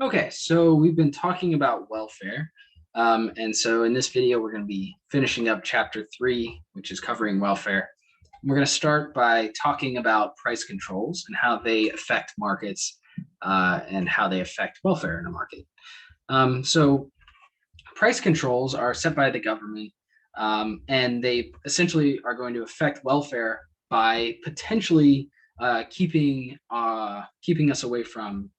Okay, so we've been talking about welfare. And so in this video, we're going to be finishing up chapter 3, which is covering welfare. We're going to start by talking about price controls and how they affect markets and how they affect welfare in a market. So price controls are set by the government, and they essentially are going to affect welfare by potentially keeping us away from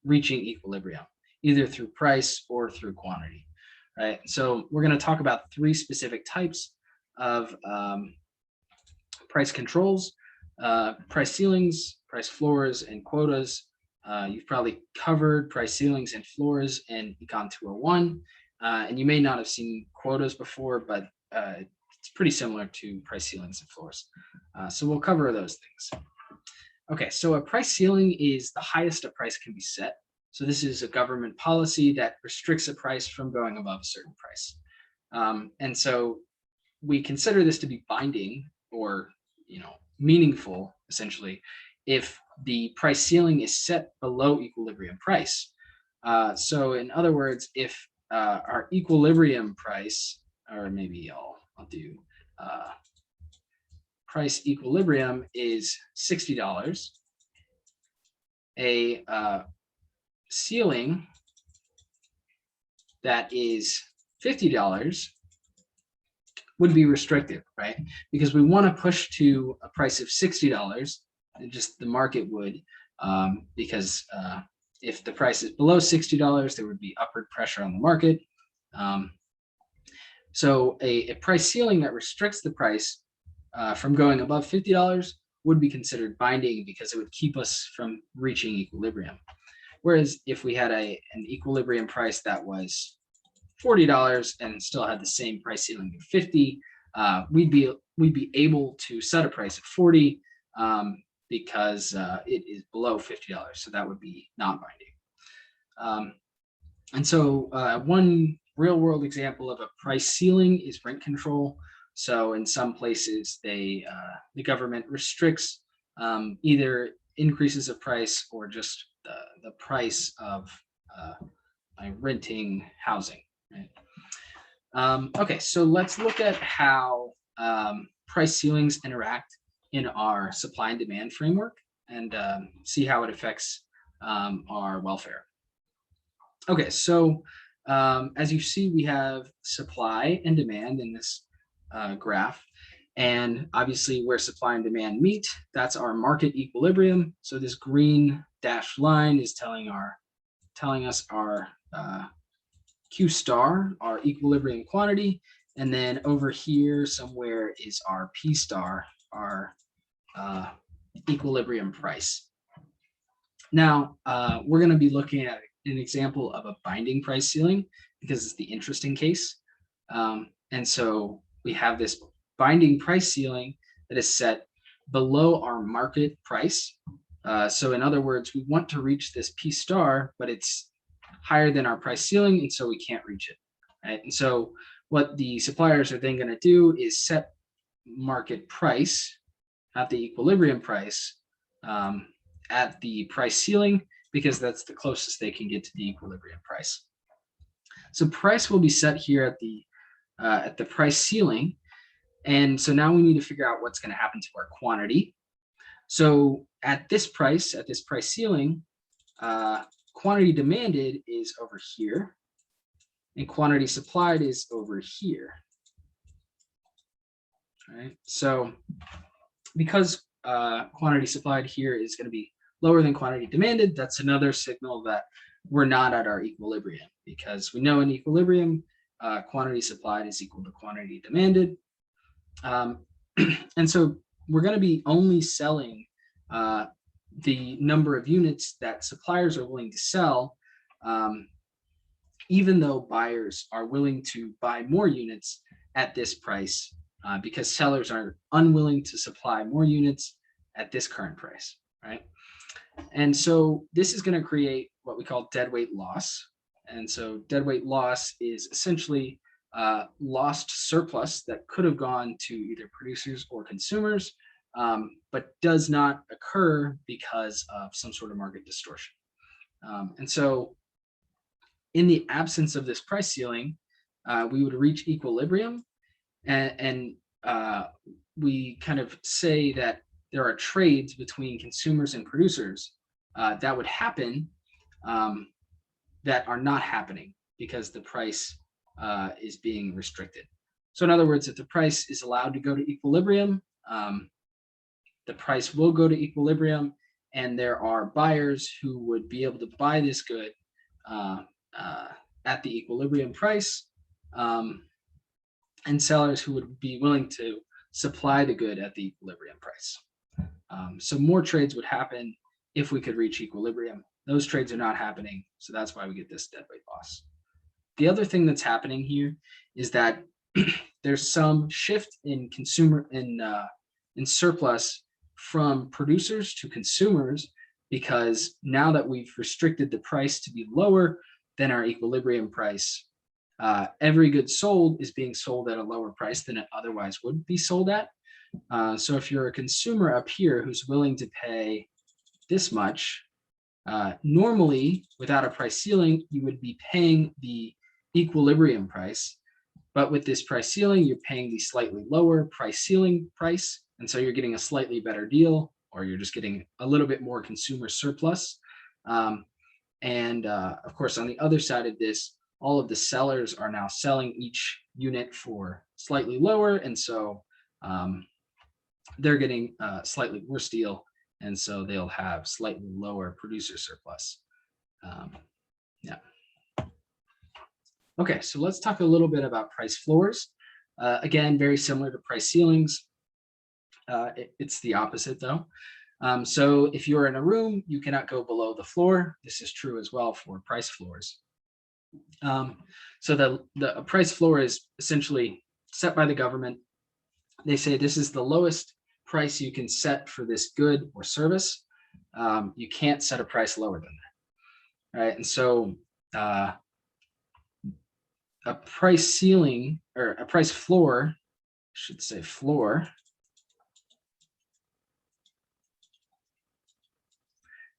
reaching equilibrium, either through price or through quantity, right? So we're going to talk about 3 specific types of price controls: price ceilings, price floors, and quotas. You've probably covered price ceilings and floors in Econ 201, and you may not have seen quotas before, but it's pretty similar to price ceilings and floors. So we'll cover those things. Okay, so a price ceiling is the highest a price can be set. So this is a government policy that restricts a price from going above a certain price. And so we consider this to be binding or meaningful, essentially, if the price ceiling is set below equilibrium price. So in other words, if our equilibrium price, or maybe I'll do price equilibrium is $60, a ceiling that is $50 would be restrictive, right? Because we want to push to a price of $60, and just the market would, because if the price is below $60, there would be upward pressure on the market. So a price ceiling that restricts the price from going above $50 would be considered binding because it would keep us from reaching equilibrium. Whereas if we had an equilibrium price that was $40 and still had the same price ceiling of 50, we'd be able to set a price of 40 because it is below $50. So that would be not binding. And so one real world example of a price ceiling is rent control. So in some places, the government restricts either increases of price or just the price of renting housing. Right? Okay, so let's look at how price ceilings interact in our supply and demand framework and see how it affects our welfare. Okay, so as you see, we have supply and demand in this graph, and obviously where supply and demand meet, that's our market equilibrium. So this green dashed line is telling us our Q star, our equilibrium quantity, and then over here somewhere is our P star, our equilibrium price. Now we're going to be looking at an example of a binding price ceiling because it's the interesting case, and so we have this binding price ceiling that is set below our market price. So in other words, we want to reach this P star, but it's higher than our price ceiling, and so we can't reach it. Right? And so what the suppliers are then going to do is set market price at the equilibrium price at the price ceiling, because that's the closest they can get to the equilibrium price. So price will be set here at the price ceiling. And so now we need to figure out what's going to happen to our quantity. So at this price ceiling, quantity demanded is over here, and quantity supplied is over here. All right. So because quantity supplied here is going to be lower than quantity demanded, that's another signal that we're not at our equilibrium, because we know in equilibrium, quantity supplied is equal to quantity demanded. And so we're going to be only selling the number of units that suppliers are willing to sell, even though buyers are willing to buy more units at this price, because sellers are unwilling to supply more units at this current price, right? And so this is going to create what we call deadweight loss. And so deadweight loss is essentially lost surplus that could have gone to either producers or consumers, but does not occur because of some sort of market distortion. And so In the absence of this price ceiling, we would reach equilibrium, and we kind of say that there are trades between consumers and producers that would happen that are not happening because the price is being restricted. So in other words, if the price is allowed to go to equilibrium, the price will go to equilibrium, and there are buyers who would be able to buy this good at the equilibrium price, and sellers who would be willing to supply the good at the equilibrium price. So more trades would happen if we could reach equilibrium. Those trades are not happening, so that's why we get this deadweight loss. The other thing that's happening here is that there's some shift in in surplus from producers to consumers, because now that we've restricted the price to be lower than our equilibrium price, every good sold is being sold at a lower price than it otherwise would be sold at. So if you're a consumer up here who's willing to pay this much, normally without a price ceiling, you would be paying the equilibrium price. But with this price ceiling, you're paying the slightly lower price ceiling price. And so you're getting a slightly better deal, or you're just getting a little bit more consumer surplus. Of course, on the other side of this, all of the sellers are now selling each unit for slightly lower. And so they're getting a slightly worse deal. And so they'll have slightly lower producer surplus. Yeah. Okay, so let's talk a little bit about price floors. Again, very similar to price ceilings. It's the opposite though. So if you're in a room, you cannot go below the floor. This is true as well for price floors. So the price floor is essentially set by the government. They say this is the lowest price you can set for this good or service. You can't set a price lower than that, right? And so a price ceiling, or a price floor, I should say floor,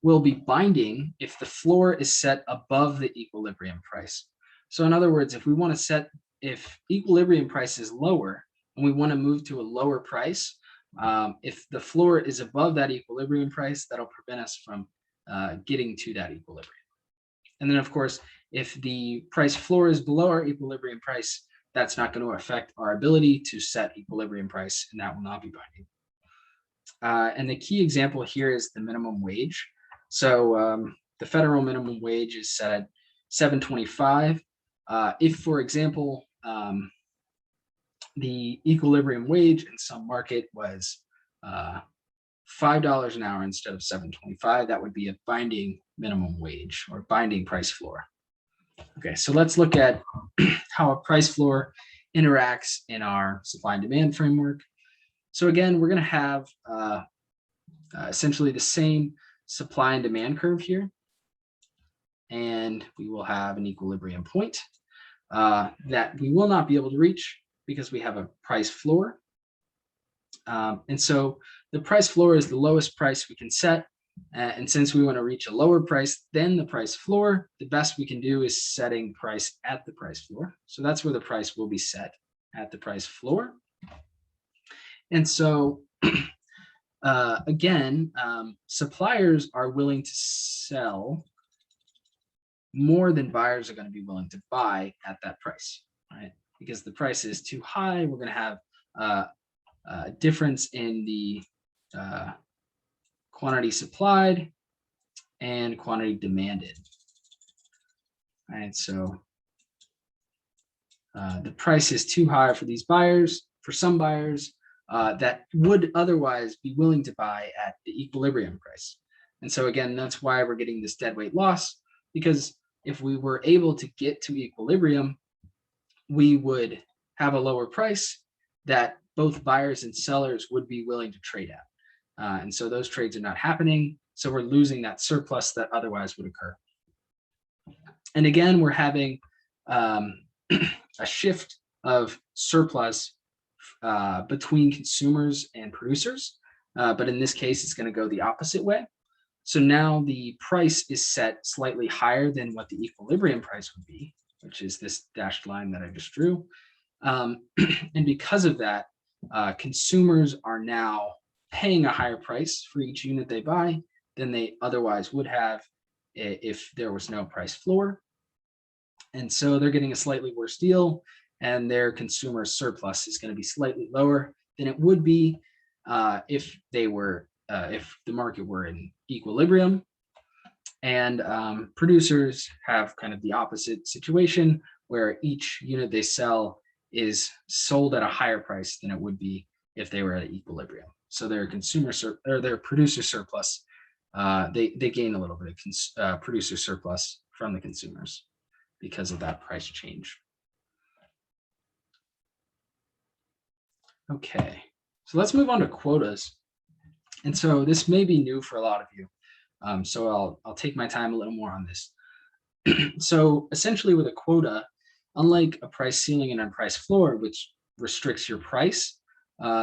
will be binding if the floor is set above the equilibrium price. So in other words, if we want to set, if equilibrium price is lower and we want to move to a lower price, if the floor is above that equilibrium price, that'll prevent us from getting to that equilibrium. And then of course, if the price floor is below our equilibrium price, that's not going to affect our ability to set equilibrium price, and that will not be binding. And the key example here is the minimum wage. So the federal minimum wage is set at $7.25. If, for example, the equilibrium wage in some market was $5 an hour instead of $7.25, that would be a binding minimum wage or binding price floor. Okay, so let's look at how a price floor interacts in our supply and demand framework. So again, we're going to have essentially the same supply and demand curve here, and we will have an equilibrium point that we will not be able to reach because we have a price floor. And so the price floor is the lowest price we can set. And since we want to reach a lower price than the price floor, the best we can do is setting price at the price floor. So that's where the price will be set, at the price floor. And so again, suppliers are willing to sell more than buyers are going to be willing to buy at that price, right? Because the price is too high, we're going to have a difference in the quantity supplied and quantity demanded. All right, so the price is too high for these buyers, for some buyers that would otherwise be willing to buy at the equilibrium price. And so again, that's why we're getting this deadweight loss, because if we were able to get to equilibrium, we would have a lower price that both buyers and sellers would be willing to trade at. And so those trades are not happening. So we're losing that surplus that otherwise would occur. And again, we're having a shift of surplus between consumers and producers. But in this case, it's going to go the opposite way. So now the price is set slightly higher than what the equilibrium price would be, which is this dashed line that I just drew. And because of that, consumers are now paying a higher price for each unit they buy than they otherwise would have if there was no price floor. And so they're getting a slightly worse deal, and their consumer surplus is going to be slightly lower than it would be if the market were in equilibrium. And producers have kind of the opposite situation, where each unit they sell is sold at a higher price than it would be if they were at equilibrium. So their their producer surplus, they gain a little bit of producer surplus from the consumers because of that price change. Okay, so let's move on to quotas. And so this may be new for a lot of you. So I'll take my time a little more on this. So essentially with a quota, unlike a price ceiling and a price floor, which restricts your price,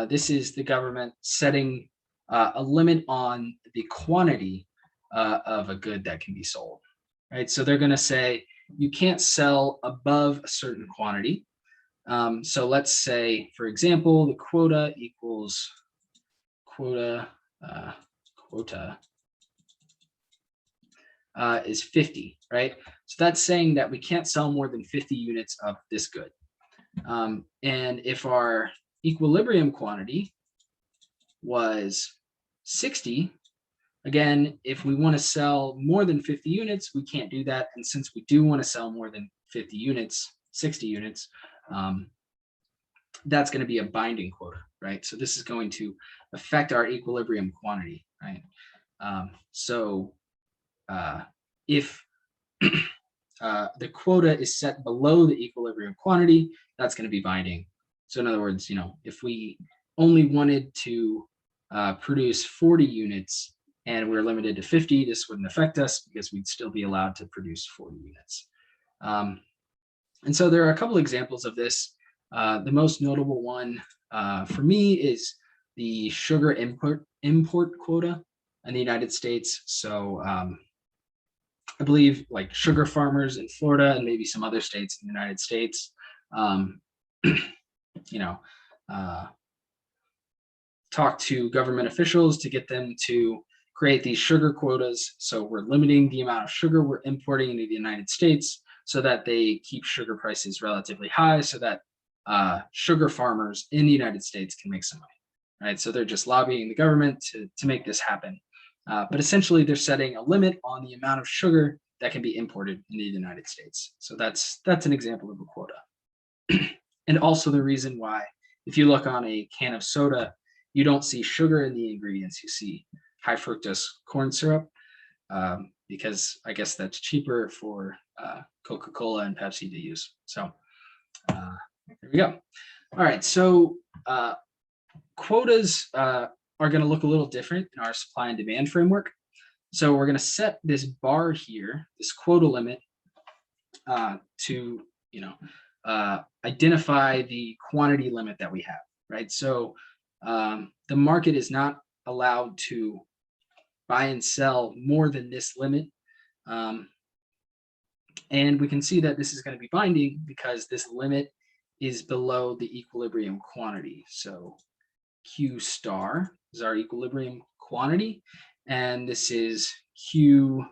this is the government setting a limit on the quantity of a good that can be sold, right? So they're going to say you can't sell above a certain quantity. So let's say, for example, the quota equals quota is 50, right? So that's saying that we can't sell more than 50 units of this good. And if our equilibrium quantity was 60, again, if we want to sell more than 50 units, we can't do that. And since we do want to sell more than 50 units, 60 units, that's going to be a binding quota, right? So this is going to affect our equilibrium quantity, right? If the quota is set below the equilibrium quantity, that's going to be binding. So in other words, if we only wanted to produce 40 units and we're limited to 50, this wouldn't affect us because we'd still be allowed to produce 40 units. And so there are a couple examples of this. The most notable one for me is the sugar import quota in the United States. So I believe like sugar farmers in Florida and maybe some other states in the United States, talk to government officials to get them to create these sugar quotas. So we're limiting the amount of sugar we're importing into the United States so that they keep sugar prices relatively high so that sugar farmers in the United States can make some money, right? So they're just lobbying the government to make this happen. But essentially, they're setting a limit on the amount of sugar that can be imported into the United States. So that's an example of a quota. And also the reason why, if you look on a can of soda, you don't see sugar in the ingredients. You see high fructose corn syrup, because I guess that's cheaper for Coca-Cola and Pepsi to use. So there we go. All right, so quotas are going to look a little different in our supply and demand framework. So we're going to set this bar here, this quota limit, to identify the quantity limit that we have, right? So the market is not allowed to buy and sell more than this limit. And we can see that this is going to be binding because this limit is below the equilibrium quantity. So Q star is our equilibrium quantity, and this is Q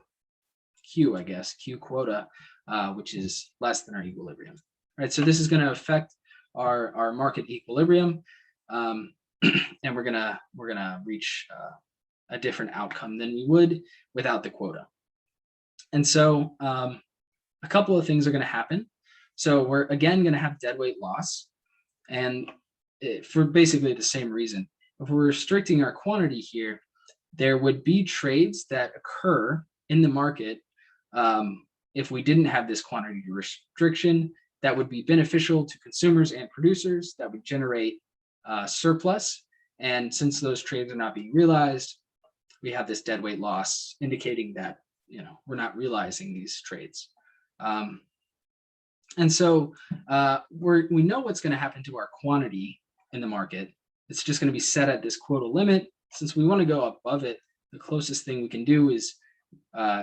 quota, which is less than our equilibrium, right? So this is going to affect our market equilibrium, and we're gonna reach a different outcome than we would without the quota. And so a couple of things are going to happen. So we're again going to have deadweight loss, and for basically the same reason. If we're restricting our quantity here, there would be trades that occur in the market if we didn't have this quantity restriction that would be beneficial to consumers and producers, that would generate surplus. And since those trades are not being realized, we have this deadweight loss indicating that we're not realizing these trades. And so we know what's going to happen to our quantity in the market. It's just going to be set at this quota limit. Since we want to go above it, the closest thing we can do is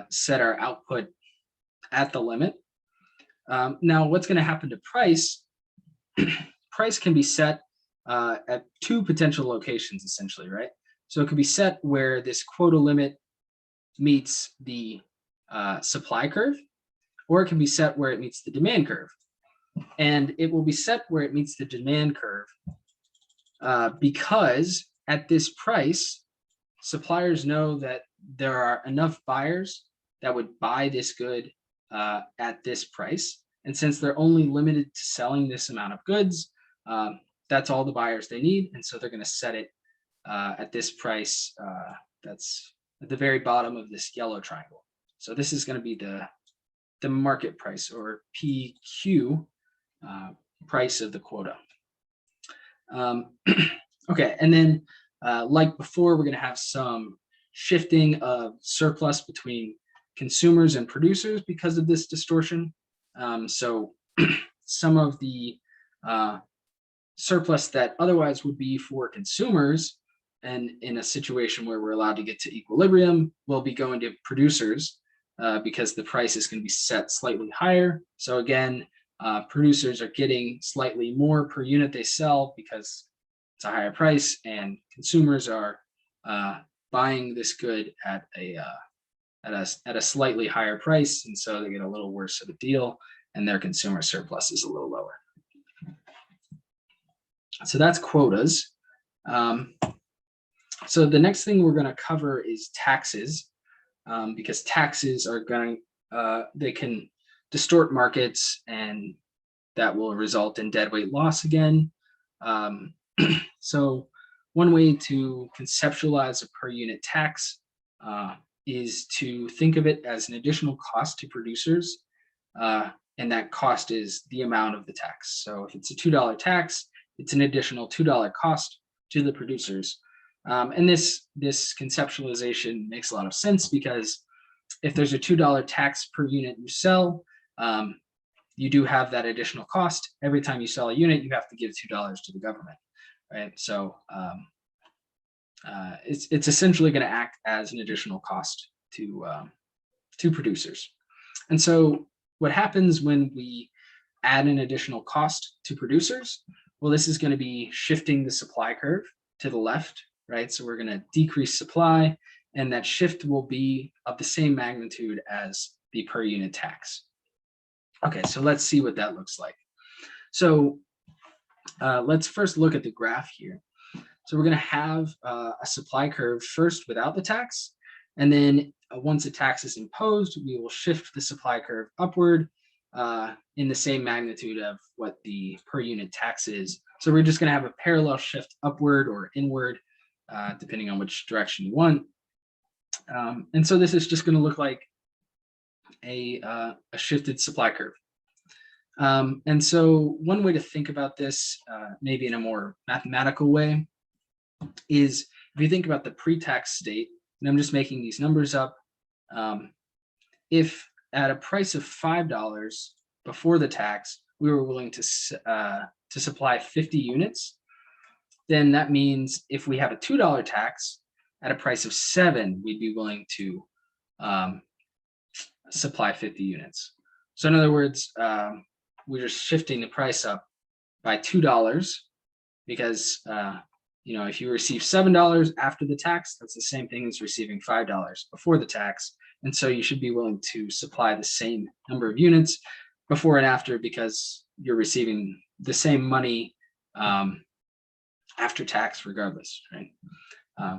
set our output at the limit. Now, what's going to happen to price? Price can be set at two potential locations, essentially, right? So it could be set where this quota limit meets the supply curve, or it can be set where it meets the demand curve. And it will be set where it meets the demand curve because at this price, suppliers know that there are enough buyers that would buy this good at this price. And since they're only limited to selling this amount of goods, that's all the buyers they need. And so they're going to set it at this price that's at the very bottom of this yellow triangle. So this is going to be the market price, or PQ, price of the quota. Okay, and then like before, we're going to have some shifting of surplus between consumers and producers because of this distortion. So some of the surplus that otherwise would be for consumers, and in a situation where we're allowed to get to equilibrium, will be going to producers because the price is going to be set slightly higher. So again, producers are getting slightly more per unit they sell because it's a higher price, and consumers are buying this good at a slightly higher price, and so they get a little worse of a deal, and their consumer surplus is a little lower. So that's quotas. So the next thing we're going to cover is taxes, because taxes are going they can distort markets, and that will result in deadweight loss again. So one way to conceptualize a per unit tax is to think of it as an additional cost to producers, and that cost is the amount of the tax. So if it's a $2 tax, it's an additional $2 cost to the producers. And this conceptualization makes a lot of sense, because if there's a $2 tax per unit you sell, you do have that additional cost. Every time you sell a unit, you have to give $2 to the government, right? So it's essentially going to act as an additional cost to producers. And so what happens when we add an additional cost to producers? Well, this is going to be shifting the supply curve to the left, right? So we're going to decrease supply, and that shift will be of the same magnitude as the per unit tax. Okay, so let's see what that looks like. So let's first look at the graph here. So we're going to have a supply curve first without the tax, and then once a tax is imposed, we will shift the supply curve upward in the same magnitude of what the per unit tax is. So we're just going to have a parallel shift upward or inward, depending on which direction you want. And so this is just going to look like a shifted supply curve. And so one way to think about this, maybe in a more mathematical way, is if you think about the pre-tax state, and I'm just making these numbers up, if at a price of $5 before the tax, we were willing to supply 50 units, then that means if we have a $2 tax at a price of $7, we'd be willing to supply 50 units. So in other words, we're just shifting the price up by $2 because if you receive $7 after the tax, that's the same thing as receiving $5 before the tax. And so you should be willing to supply the same number of units before and after, because you're receiving the same money after tax regardless, right?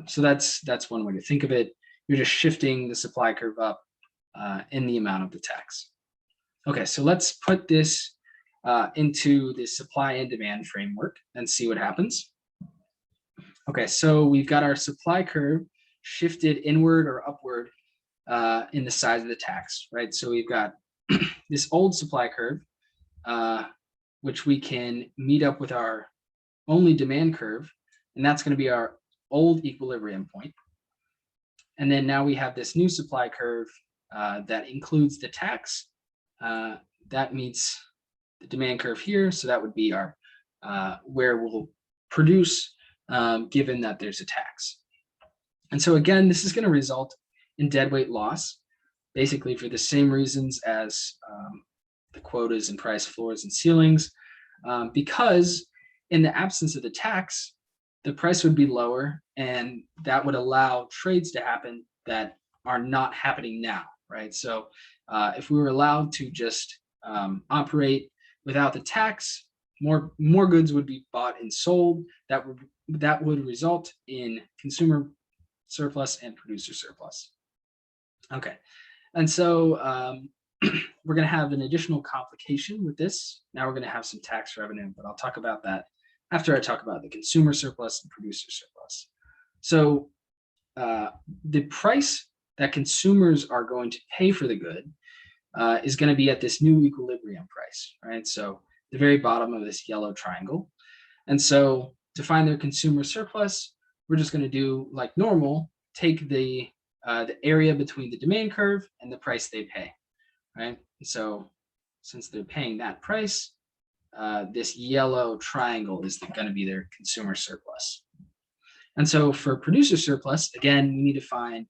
So that's one way to think of it. You're just shifting the supply curve up in the amount of the tax. Okay, so let's put this into the supply and demand framework and see what happens. Okay, so we've got our supply curve shifted inward or upward in the size of the tax, right? So we've got this old supply curve, which we can meet up with our only demand curve, and that's going to be our old equilibrium point. And then now we have this new supply curve that includes the tax. That meets the demand curve here, so that would be our where we'll produce given that there's a tax. And so again, this is going to result in deadweight loss, basically for the same reasons as the quotas and price floors and ceilings, because in the absence of the tax, the price would be lower, and that would allow trades to happen that are not happening now, right? So if we were allowed to just operate without the tax, more goods would be bought and sold. That would result in consumer surplus and producer surplus. Okay, and so we're going to have an additional complication with this. Now we're going to have some tax revenue, but I'll talk about that after I talk about the consumer surplus and producer surplus. So the price that consumers are going to pay for the good is going to be at this new equilibrium price, right? So the very bottom of this yellow triangle. And so to find their consumer surplus, we're just going to do like normal, take the area between the demand curve and the price they pay, right? And so since they're paying that price, this yellow triangle is going to be their consumer surplus. And so for producer surplus, again, we need to find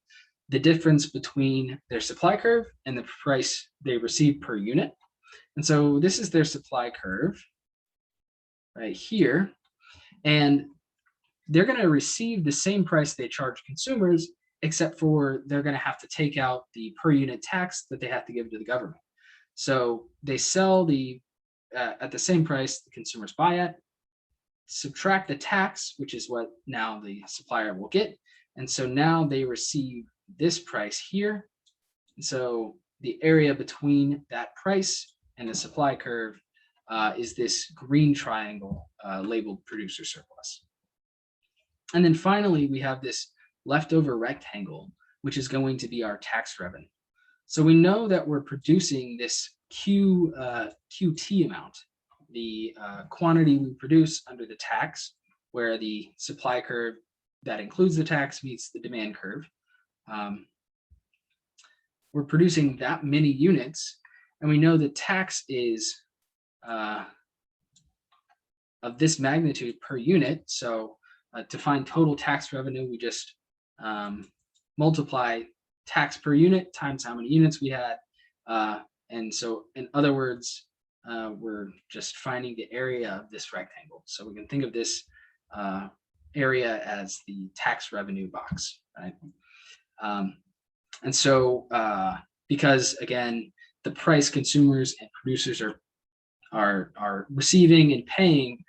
the difference between their supply curve and the price they receive per unit. And so this is their supply curve right here. And they're going to receive the same price they charge consumers, except for they're going to have to take out the per unit tax that they have to give to the government. So they sell at the same price the consumers buy at, subtract the tax, which is what now the supplier will get. And so now they receive this price here. And so the area between that price and the supply curve is this green triangle labeled producer surplus. And then finally, we have this leftover rectangle, which is going to be our tax revenue. So we know that we're producing this QT amount, the quantity we produce under the tax, where the supply curve that includes the tax meets the demand curve. We're producing that many units, and we know that tax is of this magnitude per unit. So to find total tax revenue, we just multiply tax per unit times how many units we had. And so in other words, we're just finding the area of this rectangle. So we can think of this area as the tax revenue box, right? And so because again, the price consumers and producers are receiving and paying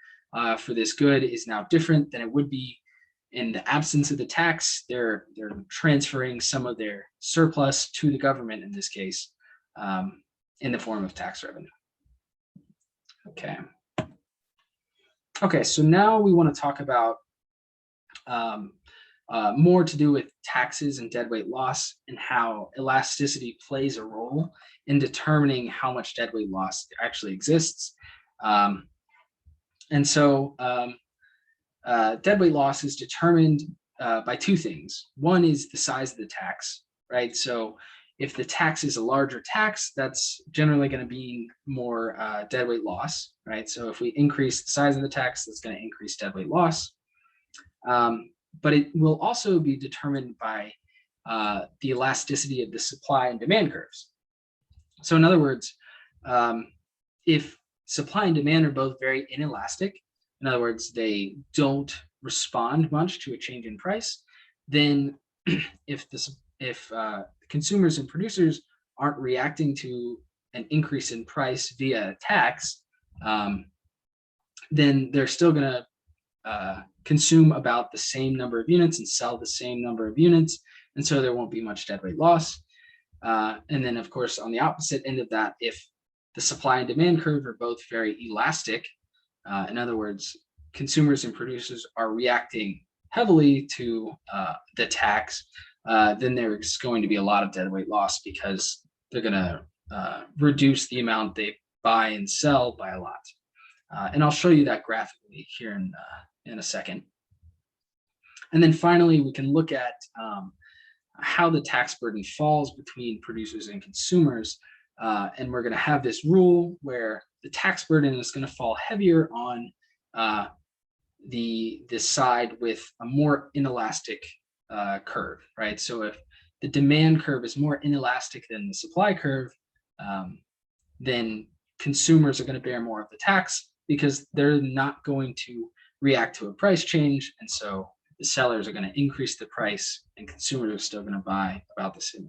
for this good is now different than it would be in the absence of the tax. They're transferring some of their surplus to the government in this case, in the form of tax revenue. Okay, so now we want to talk about more to do with taxes and deadweight loss and how elasticity plays a role in determining how much deadweight loss actually exists. And so deadweight loss is determined by two things. One is the size of the tax, right? So if the tax is a larger tax, that's generally going to be more deadweight loss, right? So if we increase the size of the tax, that's going to increase deadweight loss. But it will also be determined by the elasticity of the supply and demand curves. So in other words, if supply and demand are both very inelastic, in other words, they don't respond much to a change in price, then if consumers and producers aren't reacting to an increase in price via tax, then they're still going to consume about the same number of units and sell the same number of units, and so there won't be much deadweight loss. And then, of course, on the opposite end of that, if the supply and demand curve are both very elastic, in other words, consumers and producers are reacting heavily to the tax, then there's going to be a lot of deadweight loss because they're going to reduce the amount they buy and sell by a lot. And I'll show you that graphically here in a second. And then finally, we can look at how the tax burden falls between producers and consumers. And we're going to have this rule where the tax burden is going to fall heavier on the side with a more inelastic curve, right? So if the demand curve is more inelastic than the supply curve, then consumers are going to bear more of the tax because they're not going to react to a price change. And so the sellers are going to increase the price and consumers are still going to buy about the same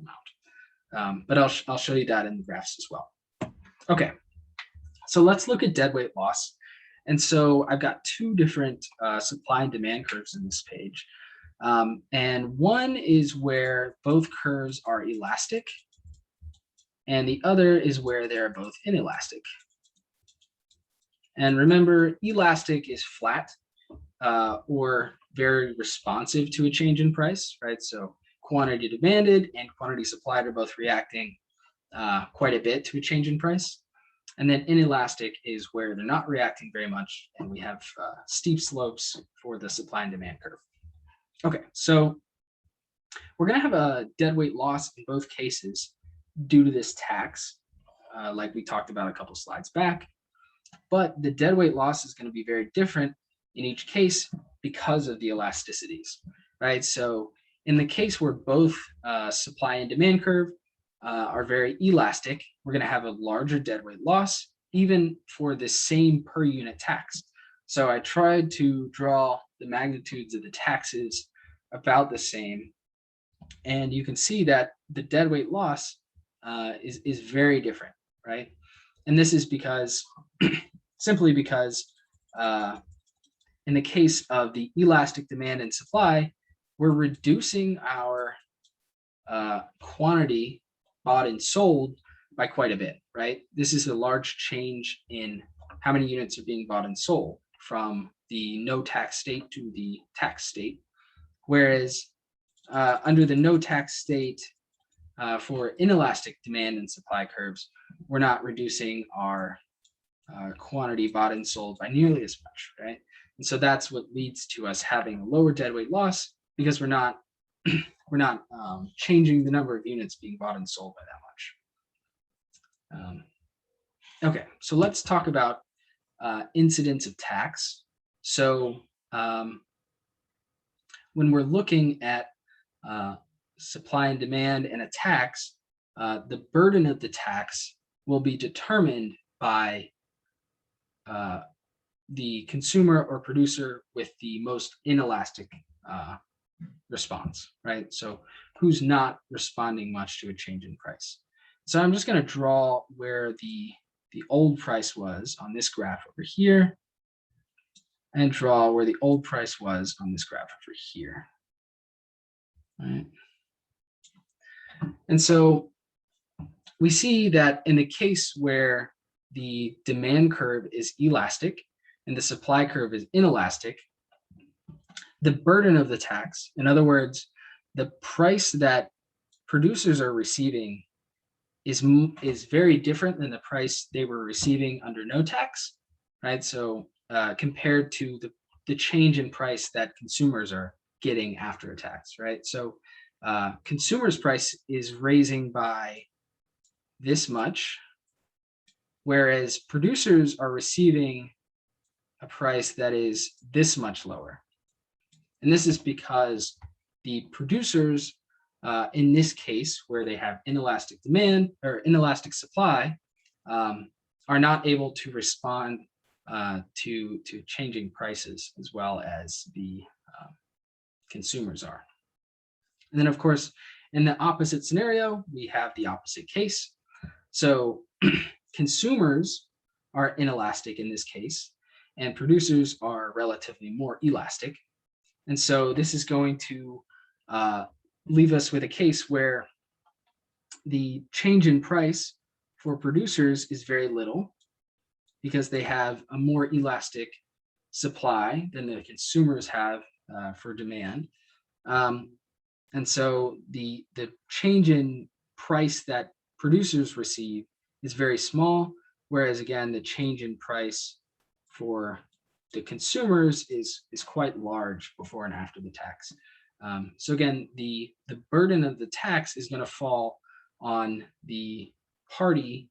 amount. But I'll show you that in the graphs as well. Okay, so let's look at deadweight loss. And so I've got two different supply and demand curves in this page. And one is where both curves are elastic, and the other is where they're both inelastic. And remember, elastic is flat or very responsive to a change in price, right? So quantity demanded and quantity supplied are both reacting quite a bit to a change in price. And then inelastic is where they're not reacting very much, and we have steep slopes for the supply and demand curve. Okay, so we're going to have a deadweight loss in both cases due to this tax, like we talked about a couple slides back. But the deadweight loss is going to be very different in each case because of the elasticities, right? So in the case where both supply and demand curve are very elastic, we're going to have a larger deadweight loss, even for the same per unit tax. So I tried to draw the magnitudes of the taxes about the same, and you can see that the deadweight loss is very different, right? And this is because, simply because in the case of the elastic demand and supply, we're reducing our quantity bought and sold by quite a bit, right? This is a large change in how many units are being bought and sold from the no tax state to the tax state. Whereas under the no tax state for inelastic demand and supply curves, we're not reducing our quantity bought and sold by nearly as much, right? And so that's what leads to us having a lower deadweight loss, because we're not changing the number of units being bought and sold by that much. Okay, so let's talk about incidence of tax. So when we're looking at supply and demand and a tax, the burden of the tax will be determined by the consumer or producer with the most inelastic response, right? So who's not responding much to a change in price. So I'm just going to draw where the old price was on this graph over here, and draw where the old price was on this graph over here. Right. And so we see that in the case where the demand curve is elastic and the supply curve is inelastic, the burden of the tax, in other words, the price that producers are receiving is very different than the price they were receiving under no tax, right? So compared to the change in price that consumers are getting after a tax, right? So consumers' price is raising by this much, whereas producers are receiving a price that is this much lower. And this is because the producers, in this case, where they have inelastic demand or inelastic supply, are not able to respond to changing prices as well as the consumers are. And then, of course, in the opposite scenario, we have the opposite case. So consumers are inelastic in this case, and producers are relatively more elastic. And so this is going to leave us with a case where the change in price for producers is very little, because they have a more elastic supply than the consumers have for demand. And so the change in price that producers receive is very small, whereas again, the change in price for the consumers is quite large before and after the tax. So again, the burden of the tax is going to fall on the party,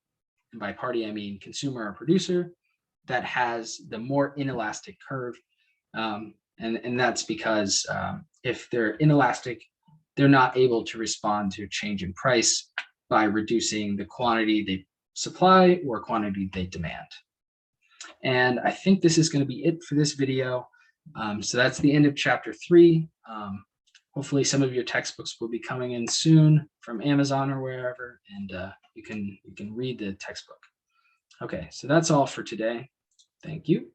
and by party I mean consumer or producer, that has the more inelastic curve, and that's because if they're inelastic, they're not able to respond to a change in price by reducing the quantity they supply or quantity they demand. And I think this is going to be it for this video. So that's the end of chapter 3. Hopefully some of your textbooks will be coming in soon from Amazon or wherever, and you can read the textbook. Okay, so that's all for today. Thank you.